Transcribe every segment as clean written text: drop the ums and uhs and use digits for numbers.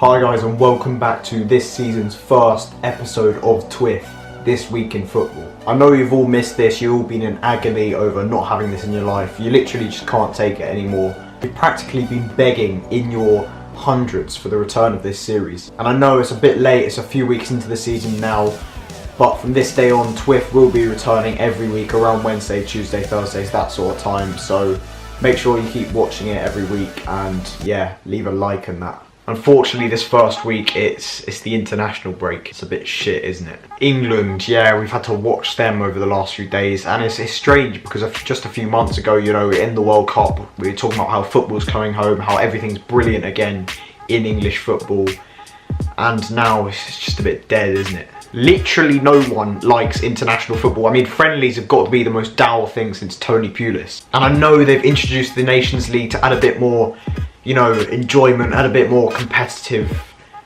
Hi guys, and welcome back to this season's first episode of Twif, This Week in Football. I know you've all missed this, you've all been in agony over not having this in your life. You literally just can't take it anymore. You've practically been begging in your hundreds for the return of this series. And I know it's a bit late, it's a few weeks into the season now, but from this day on, Twif will be returning every week around Wednesday, Tuesday, Thursdays, that sort of time. So make sure you keep watching it every week and yeah, leave a like and that. Unfortunately, this first week, it's the international break. It's a bit shit, isn't it? England, yeah, we've had to watch them over the last few days, and it's strange because just a few months ago, you know, in the World Cup, we were talking about how football's coming home, how everything's brilliant again in English football, and now it's just a bit dead, isn't it? Literally no one likes international football. I mean, friendlies have got to be the most dour thing since Tony Pulis. And I know they've introduced the Nations League to add a bit more, you know, enjoyment and a bit more competitive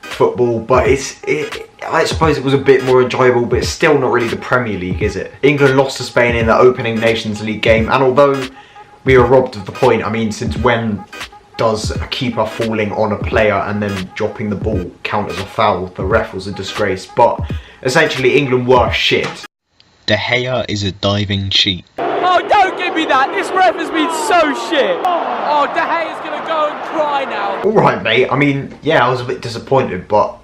football, but I suppose it was a bit more enjoyable, but it's still not really the Premier League, is it? England lost to Spain in the opening Nations League game, and although we were robbed of the point, I mean, since when does a keeper falling on a player and then dropping the ball count as a foul? The ref was a disgrace, but essentially England were shit. De Gea is a diving cheat. Oh, don't give me that! This ref has been so shit! Oh, De Gea's gonna go and cry now. Alright mate, I mean, yeah, I was a bit disappointed, but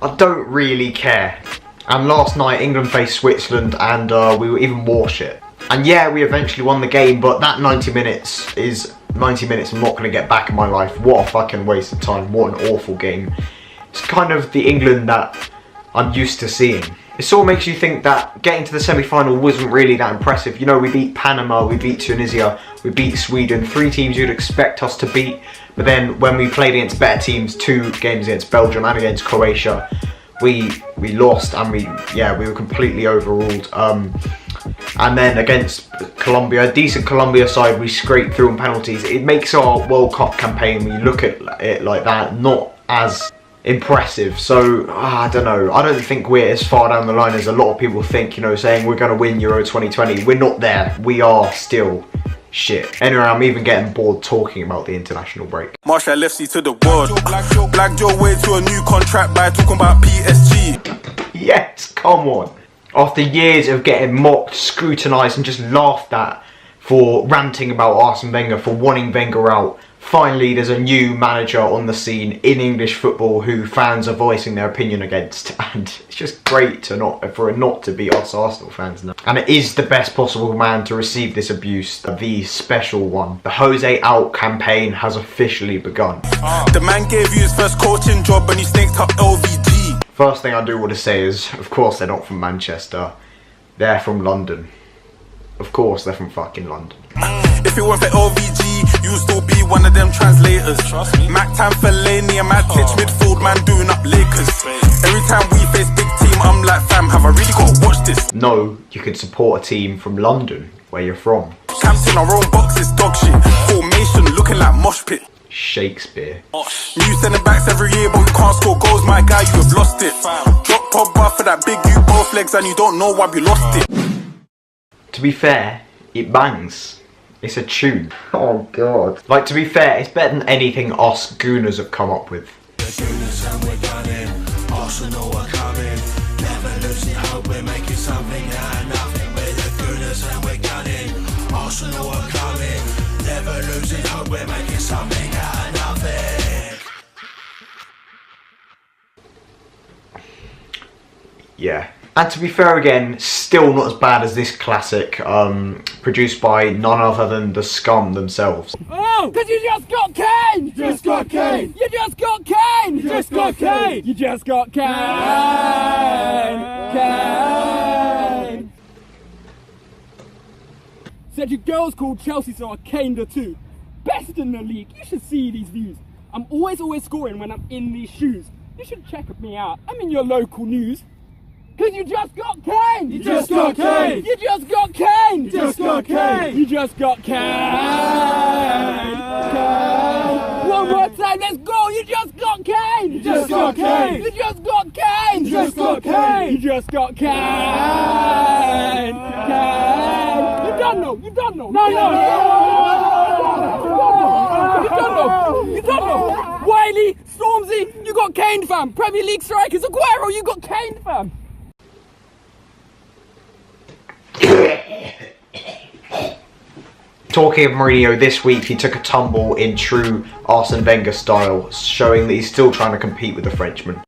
I don't really care. And last night England faced Switzerland and we were even more shit. And yeah, we eventually won the game, but that 90 minutes is 90 minutes I'm not going to get back in my life. What a fucking waste of time, what an awful game. It's kind of the England that I'm used to seeing. It sort of makes you think that getting to the semi-final wasn't really that impressive. You know, we beat Panama, we beat Tunisia, we beat Sweden, 3 teams you'd expect us to beat. But then when we played against better teams, 2 games against Belgium and against Croatia, we lost and we were completely overruled. And then against Colombia, a decent Colombia side, we scraped through on penalties. It makes our World Cup campaign, when you look at it like that, not as impressive. So I don't know, I don't think we're as far down the line as a lot of people think, you know, saying we're going to win Euro 2020. We're not there, we are still shit. Anyway, I'm even getting bored talking about the international break. Marshall LFC to the world. Black your way to a new contract by talking about PSG. Yes, come on. After years of getting mocked, scrutinised and just laughed at for ranting about Arsene Wenger, for wanting Wenger out, finally there's a new manager on the scene in English football who fans are voicing their opinion against, and it's just great for it not to be us Arsenal fans now. And it is the best possible man to receive this abuse, the special one. The Jose out campaign has officially begun. The man gave you his first coaching job and you snaked up LVG. First thing I do want to say is, of course they're not from Manchester, they're from London. Of course they're from fucking London. If it weren't for LVG, you'd still be one of them translators. Trust me. Mac time for Laney and Matt Pitch midfield man doing up Lakers. Every time we face big team, I'm like, fam, have I really got to watch this? No, you could support a team from London, where you're from. Camped in our own boxes, dog shit. Formation looking like mosh pit. Shakespeare. New centre backs every year, but we can't score goals, my guy, you have lost it. Drop Pogba for that big you both legs and you don't know why we lost it. To be fair, it bangs. It's a tune. Oh god. Like, to be fair, it's better than anything us Gooners have come up with. The Gooners and we're gunning, Arsenal are coming, never losing hope, we're making something out of nothing. We're the Gooners and we're gunning, Arsenal are coming, never losing hope, we're making something out of nothing. Yeah. And to be fair again, still not as bad as this classic, produced by none other than the scum themselves. Oh, because you just got Kane! You just got Kane! You just got Kane! You just got Kane! You just got Kane! Kane! Said your girl's called Chelsea, so I caned her too. Best in the league, you should see these views. I'm always scoring when I'm in these shoes. You should check me out, I'm in your local news. Cause you just got Kane! You just got Kane! You just got Kane! You just got Kane! You just got Kane! Kane! One more time, let's go! You just got Kane! You just got Kane! You just got Kane! You just got Kane! You just got Kane! Kane! You don't know! You don't know! No! You don't know! You don't know! Wiley Stormzy, you got Kane, fam. Premier League strikers, Aguero, you got Kane, fam. Talking of Mourinho, this week he took a tumble in true Arsene Wenger style, showing that he's still trying to compete with the Frenchman.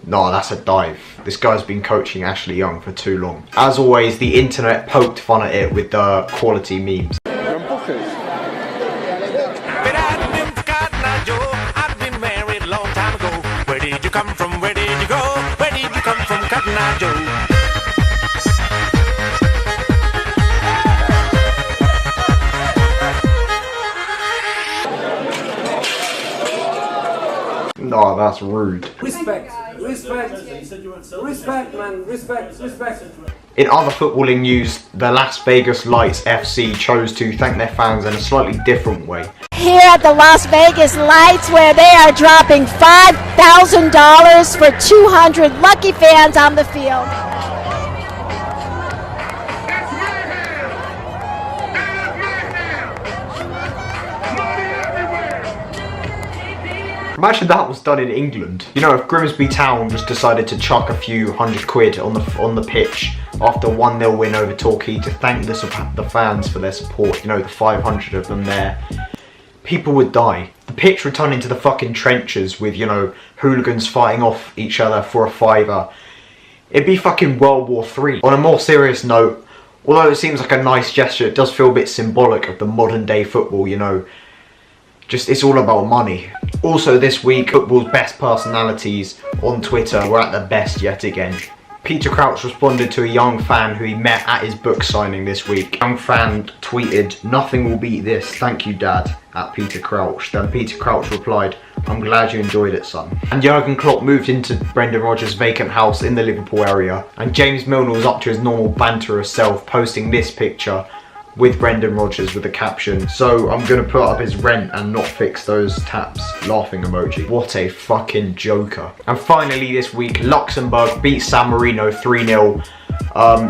No, that's a dive. This guy's been coaching Ashley Young for too long. As always, the internet poked fun at it with the quality memes. I've been married a long time ago. Where did you come from? Where did you go? Where did you come from, Cotton Eye Joe? No, that's rude. Respect, man, respect. In other footballing news, the Las Vegas Lights FC chose to thank their fans in a slightly different way. Here at the Las Vegas Lights, where they are dropping $5,000 for 200 lucky fans on the field. Imagine that was done in England. You know, if Grimsby Town just decided to chuck a few £100 on the pitch after a 1-0 win over Torquay to thank the fans for their support, you know, the 500 of them there, people would die. The pitch would turn into the fucking trenches with, you know, hooligans fighting off each other for a fiver. It'd be fucking World War III. On a more serious note, although it seems like a nice gesture, it does feel a bit symbolic of the modern day football, you know. Just, it's all about money. Also this week, football's best personalities on Twitter were at their best yet again. Peter Crouch responded to a young fan who he met at his book signing this week. Young fan tweeted, "Nothing will beat this, thank you dad," at Peter Crouch. Then Peter Crouch replied, "I'm glad you enjoyed it, son." And Jurgen Klopp moved into Brendan Rodgers' vacant house in the Liverpool area. And James Milner was up to his normal banterous self, posting this picture with Brendan Rodgers with the caption, "So I'm gonna put up his rent and not fix those taps," laughing emoji. What a fucking joker. And finally this week, Luxembourg beat San Marino 3-0.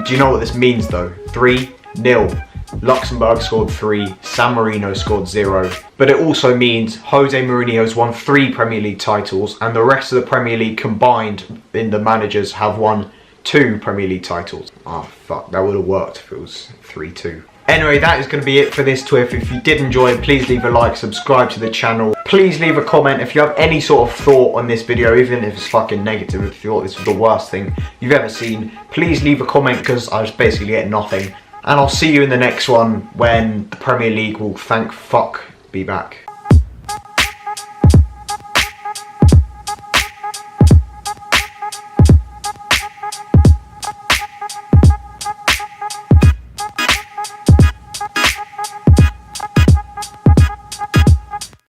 Do you know what this means though? 3-0. Luxembourg scored 3, San Marino scored 0. But it also means Jose Mourinho has won 3 Premier League titles and the rest of the Premier League combined in the managers have won 2 Premier League titles. Oh fuck, that would have worked if it was 3-2. Anyway, that is going to be it for this Twif. If you did enjoy it, please leave a like, subscribe to the channel. Please leave a comment if you have any sort of thought on this video, even if it's fucking negative, if you thought this was the worst thing you've ever seen. Please leave a comment because I just basically get nothing. And I'll see you in the next one when the Premier League will, thank fuck, be back.